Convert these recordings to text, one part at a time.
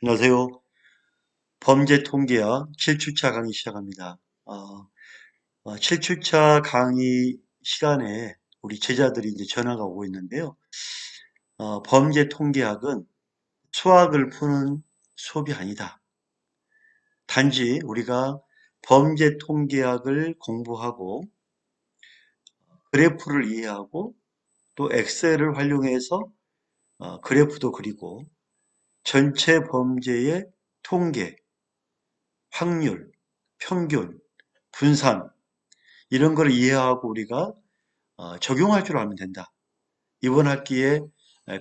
안녕하세요. 범죄 통계학 7주차 강의 시작합니다. 7주차 강의 시간에 우리 제자들이 이제 전화가 오고 있는데요. 범죄 통계학은 수학을 푸는 수업이 아니다. 단지 우리가 범죄 통계학을 공부하고 그래프를 이해하고 또 엑셀을 활용해서 그래프도 그리고 전체 범죄의 통계, 확률, 평균, 분산 이런 걸 이해하고 우리가 적용할 줄 알면 된다. 이번 학기에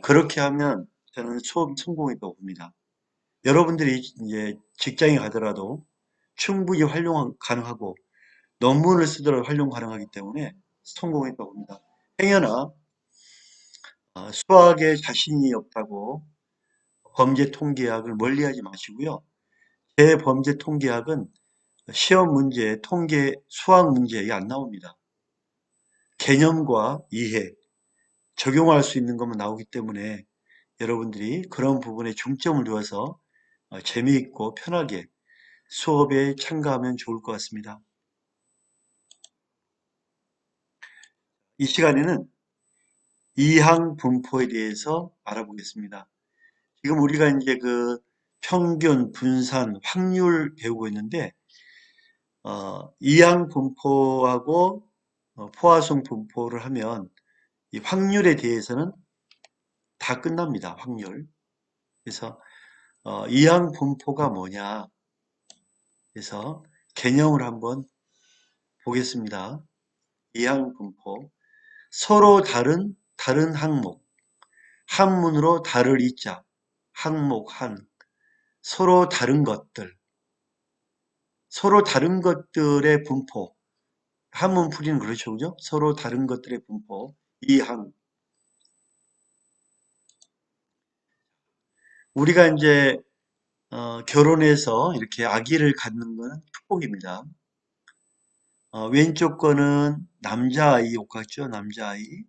그렇게 하면 저는 수업 성공했다고 봅니다. 여러분들이 이제 직장에 가더라도 충분히 활용 가능하고 논문을 쓰더라도 활용 가능하기 때문에 성공했다고 봅니다. 행여나 수학에 자신이 없다고 범죄 통계학을 멀리하지 마시고요. 제 범죄 통계학은 시험 문제, 통계, 수학 문제에 안 나옵니다. 개념과 이해, 적용할 수 있는 것만 나오기 때문에 여러분들이 그런 부분에 중점을 두어서 재미있고 편하게 수업에 참가하면 좋을 것 같습니다. 이 시간에는 이항 분포에 대해서 알아보겠습니다. 지금 우리가 이제 그 평균, 분산, 확률 배우고 있는데 이항 분포하고 포화송 분포를 하면 이 확률에 대해서는 다 끝납니다. 확률. 그래서 이항 분포가 뭐냐? 그래서 개념을 한번 보겠습니다. 이항 분포. 서로 다른 항목. 한문으로 다를 이자. 항목 한. 서로 다른 것들. 서로 다른 것들의 분포. 한문 풀이는 그렇죠. 그죠? 서로 다른 것들의 분포. 이항. 우리가 이제 결혼해서 이렇게 아기를 갖는 것은 축복입니다. 왼쪽 거는 남자아이 옷 같죠? 남자아이.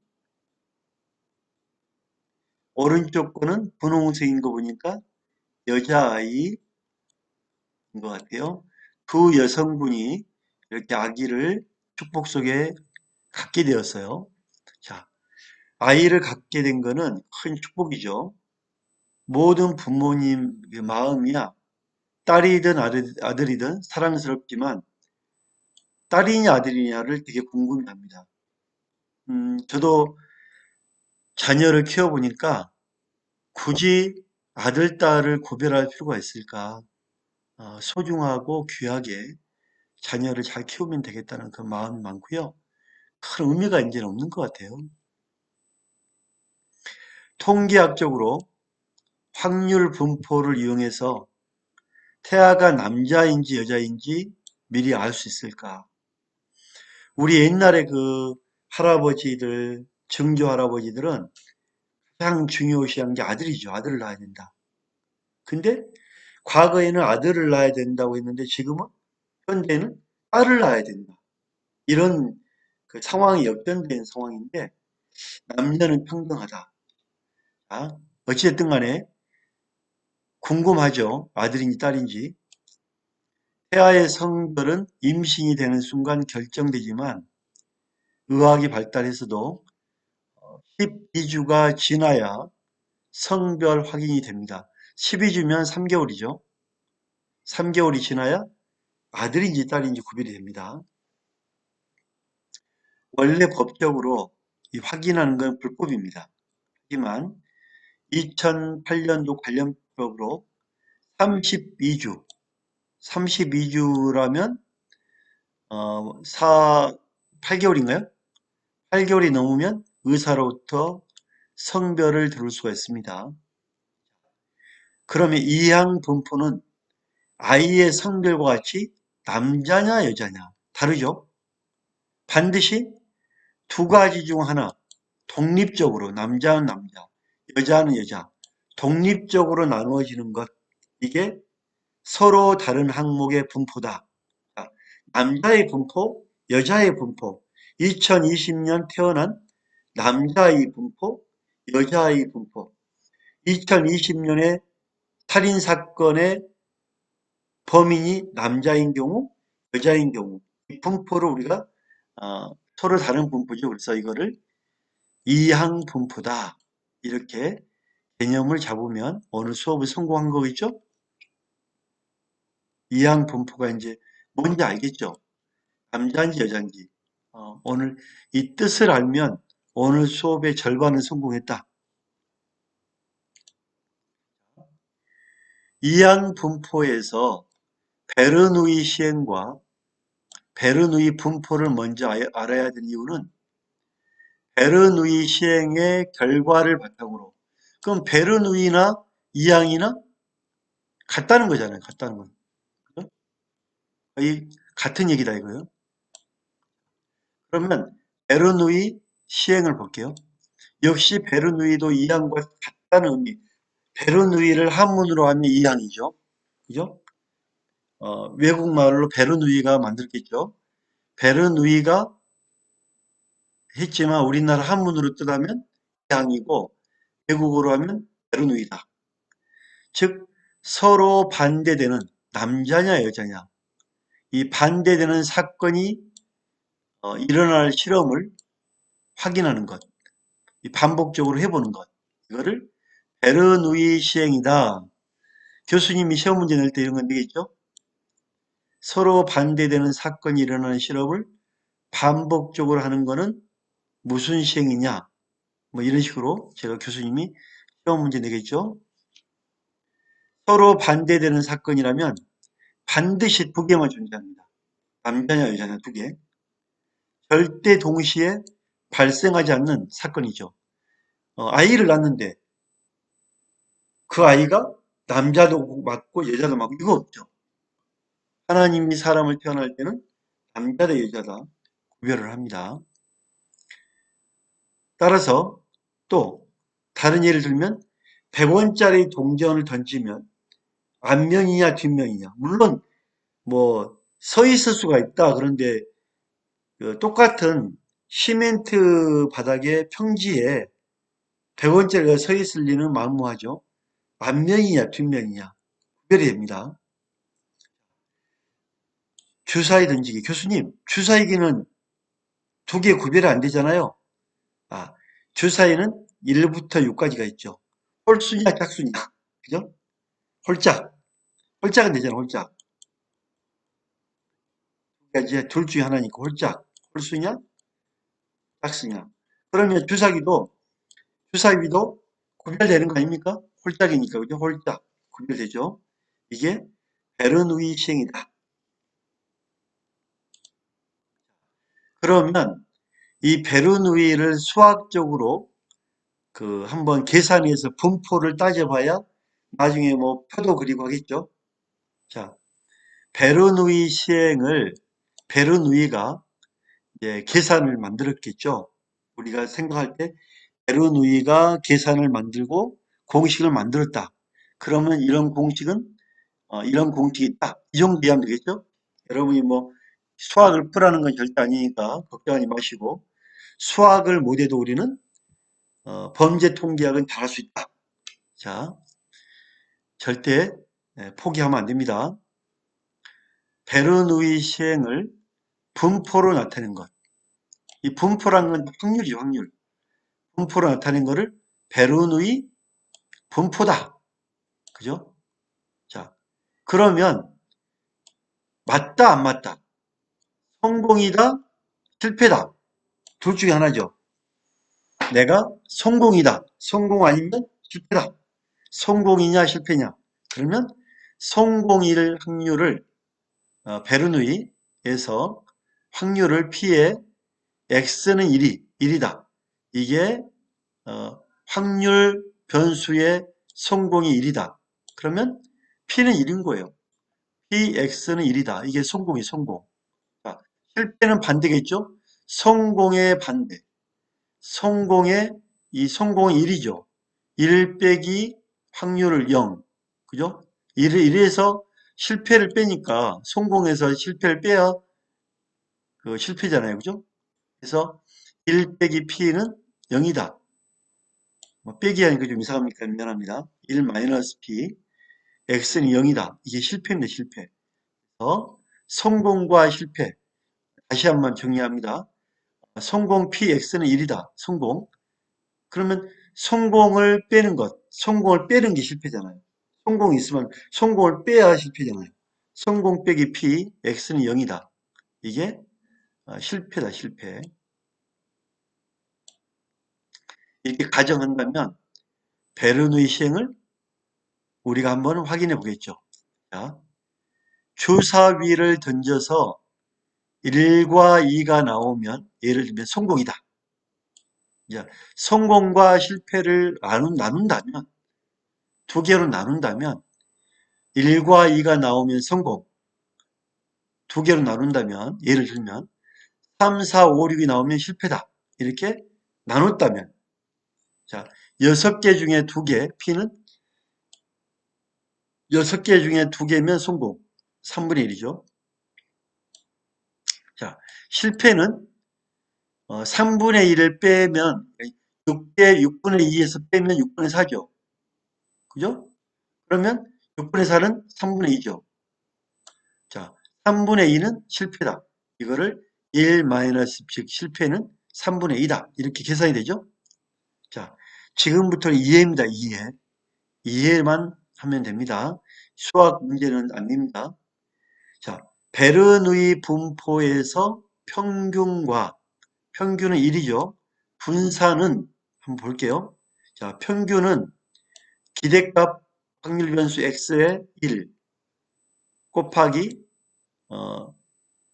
오른쪽 거는 분홍색인 거 보니까 여자아이인 것 같아요. 두 여성분이 이렇게 아기를 축복 속에 갖게 되었어요. 자, 아이를 갖게 된 거는 큰 축복이죠. 모든 부모님 마음이야. 딸이든 아들이든 사랑스럽지만 딸이냐 아들이냐를 되게 궁금해합니다. 저도 자녀를 키워보니까 굳이 아들, 딸을 구별할 필요가 있을까? 소중하고 귀하게 자녀를 잘 키우면 되겠다는 그 마음이 많고요. 큰 의미가 이제는 없는 것 같아요. 통계학적으로 확률 분포를 이용해서 태아가 남자인지 여자인지 미리 알 수 있을까? 우리 옛날에 그 할아버지들, 증조 할아버지들은 가장 중요시한 게 아들이죠. 아들을 낳아야 된다. 근데 과거에는 아들을 낳아야 된다고 했는데 지금은 현재는 딸을 낳아야 된다. 이런 그 상황이 역전된 상황인데 남녀는 평등하다. 어찌됐든 간에 궁금하죠. 아들인지 딸인지. 태아의 성별은 임신이 되는 순간 결정되지만 의학이 발달해서도 12주가 지나야 성별 확인이 됩니다. 12주면 3개월이죠. 3개월이 지나야 아들인지 딸인지 구별이 됩니다. 원래 법적으로 이 확인하는 건 불법입니다. 하지만 2008년도 관련법으로 32주, 32주라면 8개월인가요? 8개월이 넘으면 의사로부터 성별을 들을 수가 있습니다. 그러면 이항 분포는 아이의 성별과 같이 남자냐 여자냐 다르죠? 반드시 두 가지 중 하나 독립적으로 남자는 남자, 여자는 여자 독립적으로 나누어지는 것 이게 서로 다른 항목의 분포다. 남자의 분포, 여자의 분포 2020년 태어난 남자의 분포, 여자의 분포 2020년에 살인 사건의 범인이 남자인 경우, 여자인 경우, 이 분포를 우리가 서로 다른 분포죠. 그래서 이거를 이항 분포다. 이렇게 개념을 잡으면 오늘 수업을 성공한 거겠죠? 이항 분포가 이제 뭔지 알겠죠? 남자인지 여자인지. 오늘 이 뜻을 알면 오늘 수업의 절반은 성공했다. 이항 분포에서 베르누이 시행과 베르누이 분포를 먼저 알아야 되는 이유는 베르누이 시행의 결과를 바탕으로, 그럼 베르누이나 이항이나 같다는 거잖아요. 같다는 건. 그죠? 이 같은 얘기다 이거예요. 그러면 베르누이 시행을 볼게요. 역시 베르누이도 이항과 같다는 의미. 베르누이를 한문으로 하면 이항이죠. 그죠? 외국 말로 베르누이가 만들겠죠. 베르누이가 했지만 우리나라 한문으로 뜻하면 이항이고 외국어로 하면 베르누이다. 즉 서로 반대되는 남자냐 여자냐 이 반대되는 사건이 일어날 실험을 확인하는 것, 이 반복적으로 해보는 것, 이거를 베르누이 시행이다. 교수님이 시험 문제 낼 때 이런 건 되겠죠? 서로 반대되는 사건이 일어나는 실험을 반복적으로 하는 거는 무슨 시행이냐? 뭐 이런 식으로 제가 교수님이 시험 문제 내겠죠? 서로 반대되는 사건이라면 반드시 두 개만 존재합니다. 남자냐 여자냐 두 개. 절대 동시에 발생하지 않는 사건이죠. 아이를 낳는데 그 아이가 남자도 맞고 여자도 맞고 이거 없죠. 하나님이 사람을 태어날 때는 남자다 여자다 구별을 합니다. 따라서 또 다른 예를 들면 100원짜리 동전을 던지면 앞면이냐 뒷면이냐 물론 뭐 서 있을 수가 있다. 그런데 그 똑같은 시멘트 바닥에 평지에 100원짜리가 서 있을 리는 만무하죠. 앞면이냐 뒷면이냐 구별이 됩니다. 주사위 던지기. 교수님 주사위기는 두 개 구별이 안 되잖아요. 주사위는 1부터 6까지가 있죠. 홀수냐 짝수냐. 그죠? 홀짝. 홀짝은 되잖아 홀짝. 그러니까 이제 둘 중에 하나니까 홀짝. 홀수냐 짝수냐. 그러면 주사위도 구별되는 거 아닙니까? 홀짝이니까 그죠? 홀짝. 구별되죠. 이게 베르누이 시행이다. 그러면 이 베르누이를 수학적으로 한번 계산해서 분포를 따져봐야 나중에 뭐 표도 그리고 하겠죠. 자, 베르누이 시행을 베르누이가 이제 계산을 만들었겠죠. 우리가 생각할 때 베르누이가 계산을 만들고 공식을 만들었다. 그러면 이런 공식은 이런 공식이 딱 이 정도 이해하면 되겠죠. 여러분이 뭐 수학을 풀라는 건 절대 아니니까 걱정하지 마시고 수학을 못해도 우리는 범죄 통계학은 잘할 수 있다. 자, 절대 포기하면 안 됩니다. 베르누이 시행을 분포로 나타낸 것. 이 분포라는 건 확률이죠, 확률. 분포로 나타낸 거를 베르누이 분포다. 그죠? 자, 그러면 맞다, 안 맞다? 성공이다, 실패다. 둘 중에 하나죠. 내가 성공이다. 성공 아니면 실패다. 성공이냐, 실패냐. 그러면 성공일 확률을 베르누이에서 확률을 P에 X는 1이다. 이게 확률 변수의 성공이 1이다. 그러면 P는 1인 거예요. PX는 1이다. 이게 성공이 성공. 자, 실패는 반대겠죠? 성공의 반대. 이 성공은 1이죠. 1 빼기 확률을 0. 그죠? 1에서 실패를 빼니까 성공에서 실패를 빼야 실패잖아요. 그죠? 그래서 1 빼기 P는 0이다. 빼기 하니까 좀 이상합니까? 미안합니다. 1 마이너스 P. x는 0이다. 이게 실패입니다. 실패. 성공과 실패. 다시 한번 정리합니다. 성공 px는 1이다. 성공. 그러면 성공을 빼는 것. 성공을 빼는 게 실패잖아요. 성공이 있으면 성공을 빼야 실패잖아요. 성공 빼기 p, x는 0이다. 이게 실패다. 실패. 이렇게 가정한다면 베르누이 시행을 우리가 한번 확인해 보겠죠. 자, 주사위를 던져서 1과 2가 나오면 예를 들면 성공이다. 이제 성공과 실패를 나눈다면 두 개로 나눈다면 1과 2가 나오면 성공, 두 개로 나눈다면 예를 들면 3, 4, 5, 6이 나오면 실패다. 이렇게 나눴다면 자, 6개 중에 2개, P는 6개 중에 2개면 성공, 3분의 1이죠. 자, 실패는 3분의 1을 빼면 6분의 2에서 빼면 6분의 4죠. 그죠? 그러면 6분의 4는 3분의 2죠. 자, 3분의 2는 실패다. 이거를 1 마이너스 즉 실패는 3분의 2다. 이렇게 계산이 되죠? 자, 지금부터는 이해입니다. 이해. 이해만 하면 됩니다. 수학 문제는 아닙니다. 자, 베르누이 분포에서 평균과 평균은 1이죠. 분산은 한번 볼게요. 자, 평균은 기대값 확률 변수 x의 1 곱하기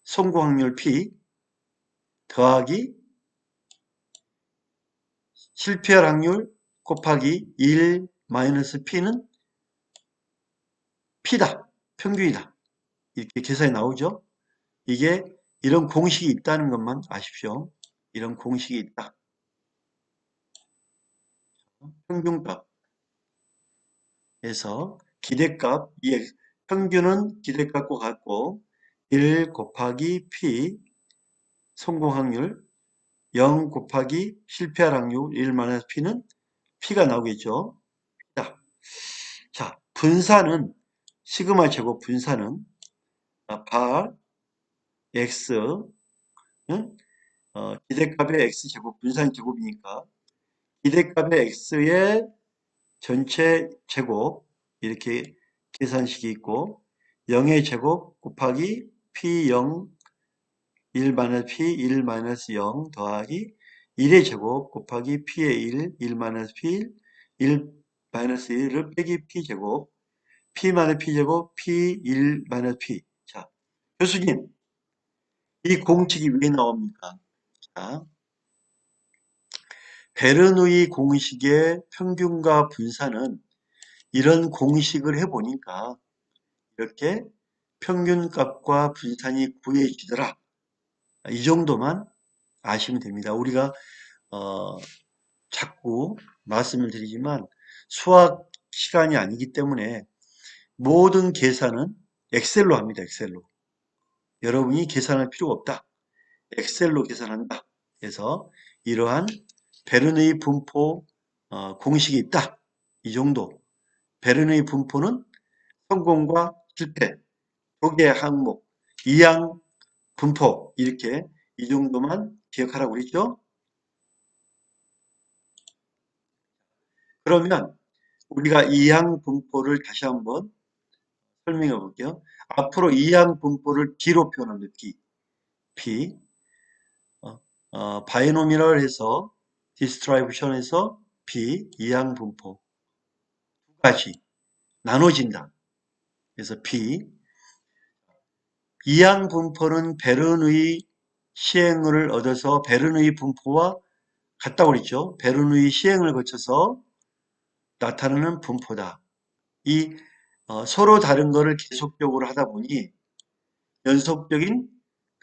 성공 확률 p 더하기 실패할 확률 곱하기 1 마이너스 p는 p다. 평균이다. 이렇게 계산이 나오죠. 이게 이런 공식이 있다는 것만 아십시오. 이런 공식이 있다. 평균값에서 기대값, 평균은 기대값과 같고 1 곱하기 p 성공 확률 0 곱하기 실패할 확률 1 마이너스 p는 p가 나오겠죠. 자, 분산은 시그마 제곱 분산은 발 x 는 기대값의 x 제곱 분산 제곱이니까 기대값의 x의 전체 제곱 이렇게 계산식이 있고 0의 제곱 곱하기 p0 1 마이너스 p 1 마이너스 0 더하기 1의 제곱 곱하기 p의 1 1 마이너스 p 1 마이너스 1을 빼기 p 제곱 p 마이너스 p 제곱 p 1 마이너스 p. 자, 교수님 이 공식이 왜 나옵니까? 자, 베르누이 공식의 평균과 분산은 이런 공식을 해보니까 이렇게 평균값과 분산이 구해지더라. 이 정도만 아시면 됩니다. 우리가 자꾸 말씀을 드리지만 수학 시간이 아니기 때문에 모든 계산은 엑셀로 합니다. 엑셀로. 여러분이 계산할 필요가 없다. 엑셀로 계산한다. 그래서 이러한 베르누이 분포 공식이 있다. 이 정도. 베르누이 분포는 성공과 실패, 두 개의 항목, 이항 분포 이렇게 이 정도만 기억하라고 그랬죠. 그러면 우리가 이항 분포를 다시 한번 설명해 볼게요. 앞으로 이항 분포를 D로 표현합니다. P. 바이노미널 해서 디스트리뷰션에서 P 이항 분포 두 가지 나눠진다. 그래서 P 이항 분포는 베르누이 시행을 얻어서 베르누이 분포와 같다고 그랬죠. 베르누이 시행을 거쳐서 나타나는 분포다. 이 서로 다른 거를 계속적으로 하다 보니 연속적인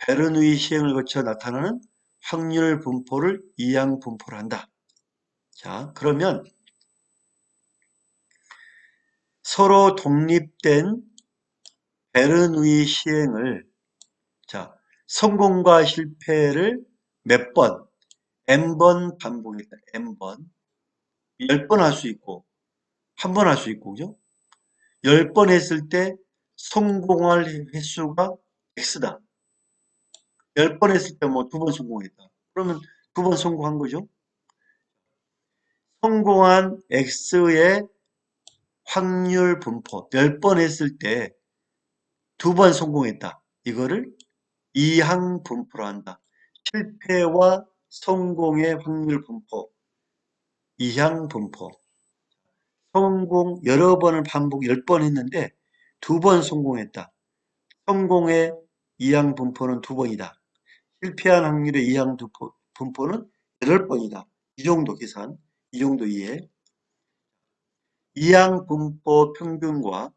베르누이 시행을 거쳐 나타나는 확률 분포를 이항 분포로 한다. 자, 그러면 서로 독립된 베르누이 시행을 자, 성공과 실패를 몇 번, n번 반복했다. n번. 10번 할 수 있고 한 번 할 수 있고 그죠? 10번 했을 때 성공할 횟수가 X다. 10번 했을 때 뭐 2번 성공했다. 그러면 2번 성공한 거죠. 성공한 X의 확률 분포. 10번 했을 때 2번 성공했다. 이거를 이항 분포로 한다. 실패와 성공의 확률 분포. 이항 분포. 성공 여러 번을 반복 10번 했는데 2번 성공했다. 성공의 이항 분포는 2번이다. 실패한 확률의 이항 분포는 8번이다. 이 정도 계산, 이 정도 이해. 이항 분포 평균과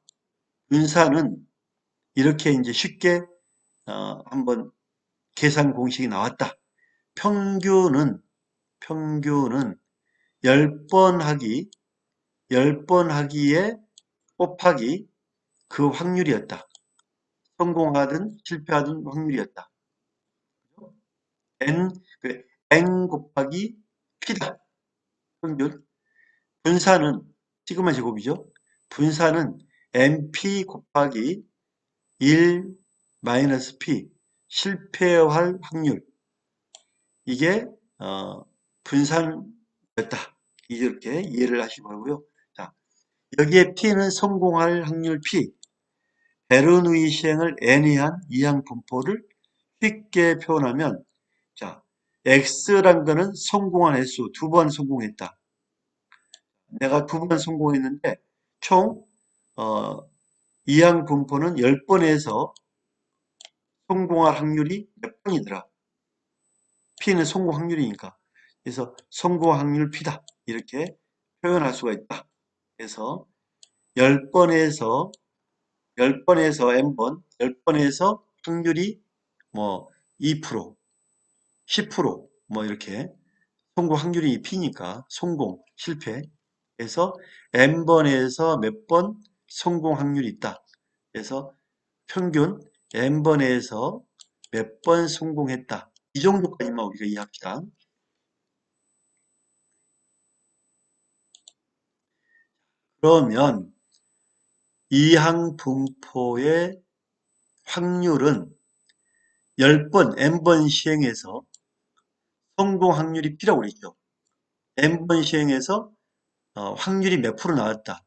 분산은 이렇게 이제 쉽게 한번 계산 공식이 나왔다. 평균은 10번 하기, 10번 하기에 곱하기 그 확률이었다. 성공하든 실패하든 확률이었다. n, n 곱하기 p다. 평균. 분산은 시그마 제곱이죠. 분산은 np 곱하기 1 마이너스 p. 실패할 확률. 이게 분산이었다. 이렇게 이해를 하시기 바라고요. 자, 여기에 p는 성공할 확률 p. 베르누이 시행을 n에 한 이항 분포를 쉽게 표현하면, 자, x란 거는 성공한 횟수 2번 성공했다. 내가 2번 성공했는데 총 이항 분포는 10번에서 성공할 확률이 몇 번이더라. p는 성공 확률이니까. 그래서 성공 확률 p다. 이렇게 표현할 수가 있다. 그래서 10번에서 n번, 10번에서 확률이 뭐 2%, 10%뭐 이렇게 성공 확률이 p니까 성공, 실패. 그래서 n번에서 몇 번 성공 확률이 있다. 그래서 평균 n번에서 몇 번 성공했다. 이 정도까지만 우리가 이해합시다. 그러면 이항 분포의 확률은 10번, n번 시행해서 성공 확률이 P라고 그랬죠. n번 시행해서 확률이 몇 프로 나왔다.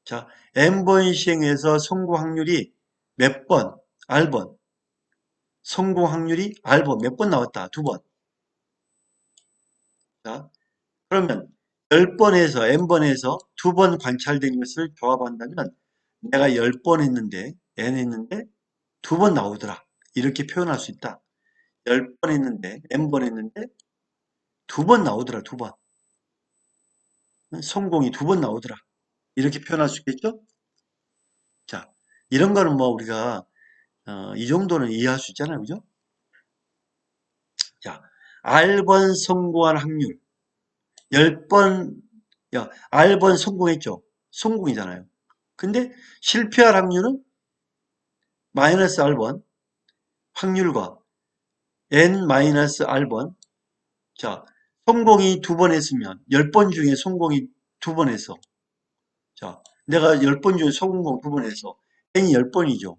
자, n번 시행해서 성공 확률이 몇 번, R번. 성공 확률이 R번 몇 번 나왔다. 2번. 자, 그러면 10번에서 n번에서 2번 관찰된 것을 조합한다면 내가 10번 했는데 n 했는데 2번 나오더라. 이렇게 표현할 수 있다. 10번 했는데 n번 했는데 2번 나오더라. 2번. 성공이 2번 나오더라. 이렇게 표현할 수 있겠죠? 자, 이런 거는 뭐 우리가 이 정도는 이해할 수 있잖아요. 그죠? 자, R번 성공할 확률. 10번, 야, R번 성공했죠? 성공이잖아요. 근데 실패할 확률은 마이너스 R번 확률과 N 마이너스 R번. 자, 성공이 2번 했으면 10번 중에 성공이 2번 했어. 자, 내가 10번 중에 성공 2번 했어. N이 10번이죠.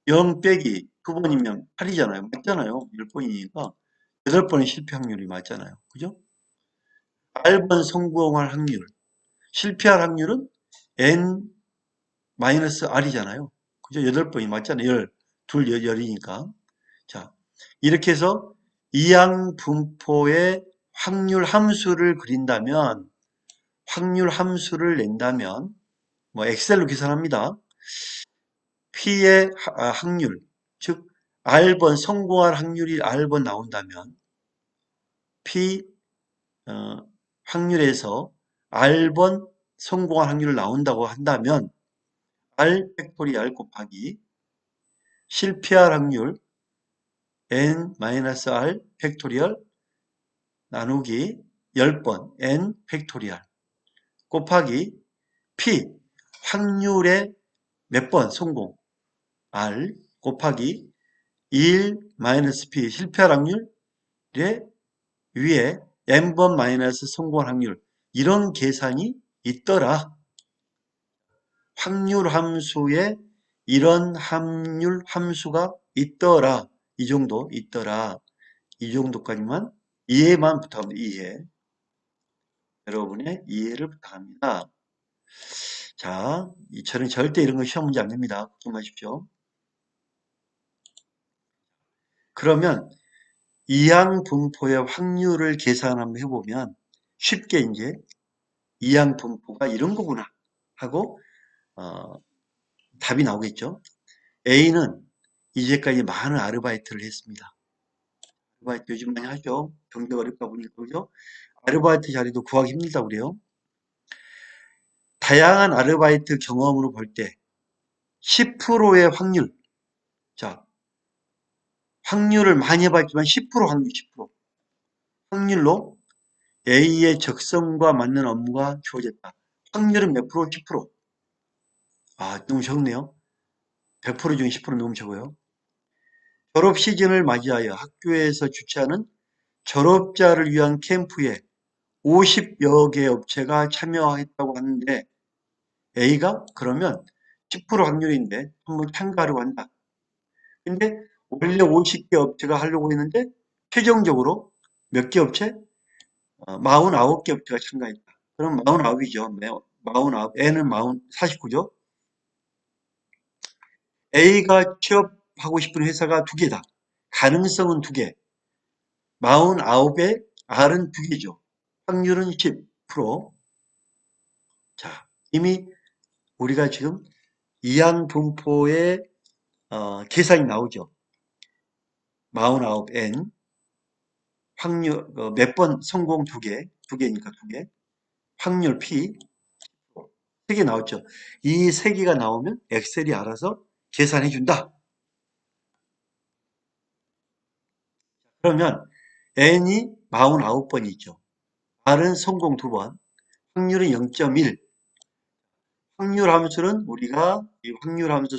0 빼기 2번이면 8이잖아요. 맞잖아요. 10번이니까 8번의 실패 확률이 맞잖아요. 그죠? R번 성공할 확률, 실패할 확률은 N 마이너스 R이잖아요. 그죠? 8번이 맞잖아요. 둘 열이니까. 자, 이렇게 해서 이항 분포의 확률 함수를 그린다면, 확률 함수를 낸다면, 뭐 엑셀로 계산합니다. P의 확률, 즉 R번 성공할 확률이 R번 나온다면 P 확률에서 R번 성공할 확률을 나온다고 한다면 R 팩토리알 곱하기 실패할 확률 n-r 팩토리얼 나누기 10번 n 팩토리얼 곱하기 p 확률의 몇 번 성공 r 곱하기 1-p 실패할 확률의 위에 n번 마이너스 성공할 확률 이런 계산이 있더라. 확률 함수에 이런 확률 함수가 있더라. 이 정도 있더라. 이 정도까지만 이해만 부탁합니다. 이해. 여러분의 이해를 부탁합니다. 자, 저는 절대 이런 거 시험 문제 안 냅니다. 걱정 마십시오. 그러면 이항 분포의 확률을 계산 한번 해보면 쉽게 이제 이항 분포가 이런 거구나 하고 답이 나오겠죠. A는 이제까지 많은 아르바이트를 했습니다. 아르바이트 요즘 많이 하죠. 경제가 어렵다 보니까 그죠? 아르바이트 자리도 구하기 힘들다 그래요. 다양한 아르바이트 경험으로 볼 때 10%의 확률. 자, 확률을 많이 해봤지만 10% 확률 10%. 확률로 A의 적성과 맞는 업무가 주어졌다. 확률은 몇 프로? 10%. 아, 너무 적네요. 100% 중에 10% 너무 적어요. 졸업 시즌을 맞이하여 학교에서 주최하는 졸업자를 위한 캠프에 50여 개 업체가 참여했다고 하는데 A가 그러면 10% 확률인데 한번 참가하려고 한다. 근데 원래 50개 업체가 하려고 했는데 최종적으로 몇 개 업체? 49개 업체가 참가했다. 그럼 49이죠. 49, N은 49죠. A가 취업하고 싶은 회사가 두 개다. 가능성은 두 개. 49에 R은 두 개죠. 확률은 10%. 자, 이미 우리가 지금 이항 분포의 계산이 나오죠. 49N 확률 몇 번 성공 두 개, 두 개니까 두 개. 확률 P 세 개 나왔죠. 이 세 개가 나오면 엑셀이 알아서 계산해 준다. 그러면 N이 49번이죠. R은 성공 두 번, 확률은 0.1. 확률 함수는 우리가 이 확률 함수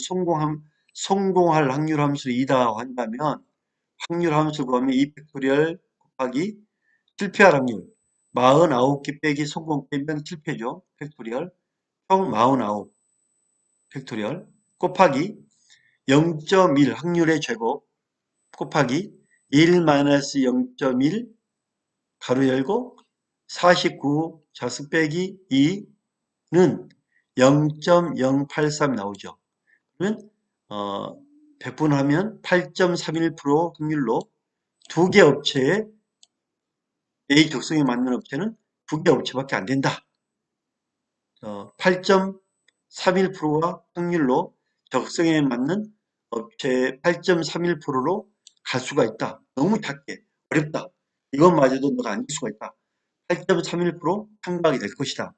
성공할 확률 함수를 2다 한다면 확률 함수 구하면 2팩토리얼 곱하기 실패할 확률 49개 빼기 성공 빼면 실패죠. 팩토리얼 총 49 팩토리얼 곱하기 0.1 확률의 제곱 곱하기 1-0.1 가로 열고 49 자수 빼기 2는 0.083 나오죠. 그러면 100분하면 8.31% 확률로 두 개 업체에 A 적성에 맞는 업체는 두 개 업체밖에 안 된다. 8.31%가 확률로 적성에 맞는 업체 8.31%로 갈 수가 있다. 너무 작게 어렵다. 이것마저도 너가 안 될 수가 있다. 8.31% 참가하게 될 것이다.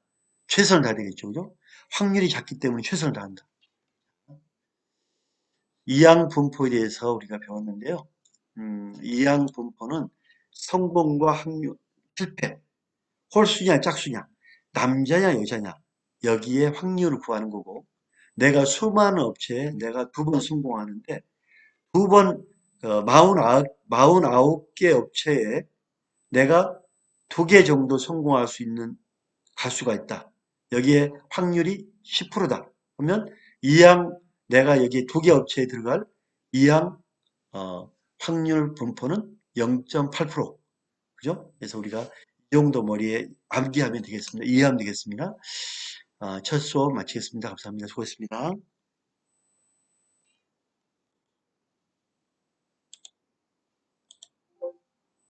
최선을 다해야 되겠죠. 그죠? 확률이 작기 때문에 최선을 다한다. 이항 분포에 대해서 우리가 배웠는데요. 이항 분포는 성공과 확률, 실패, 홀수냐 짝수냐, 남자냐 여자냐 여기에 확률을 구하는 거고 내가 수많은 업체에 내가 두 번 성공하는데 두 번, 49개 업체에 내가 두 개 정도 성공할 수 있는 가수가 있다. 여기에 확률이 10%다. 그러면 이항 내가 여기 두 개 업체에 들어갈 이항 확률 분포는 0.8%. 그죠? 그래서 우리가 이 정도 머리에 암기하면 되겠습니다. 이해하면 되겠습니다. 첫 수업 마치겠습니다. 감사합니다. 수고했습니다.